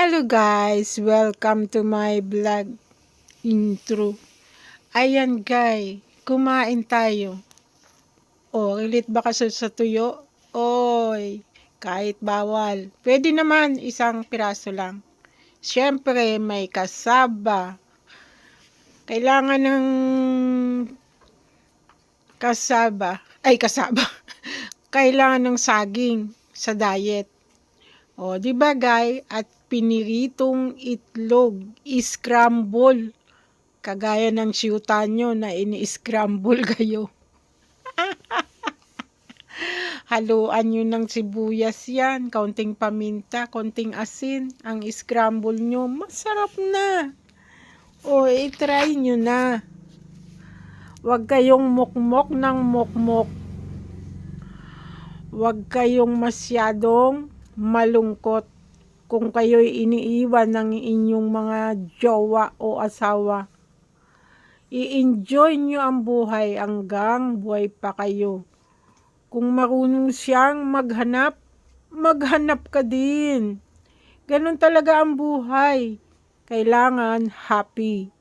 Hello guys, welcome to my vlog intro. Ayan guys, kumain tayo. Relate ba kasi sa tuyo? Oy, kahit bawal. Pwede naman isang piraso lang. Siyempre may kasaba. Kailangan ng kasaba. Kailangan ng saging sa diet. Di ba guys? At piniritong itlog, scramble. Kagaya ng siyuta nyo na ini-scramble kayo. Haluan nyo ng sibuyas yan, kaunting paminta, kaunting asin. Ang scramble nyo, masarap na. I-try nyo na. Huwag kayong mukmok ng mukmok. Huwag kayong masyadong malungkot kung kayo'y iniiwan ng inyong mga jowa o asawa. I-enjoy nyo ang buhay hanggang buhay pa kayo. Kung marunong siyang maghanap, maghanap ka din. Ganun talaga ang buhay. Kailangan happy.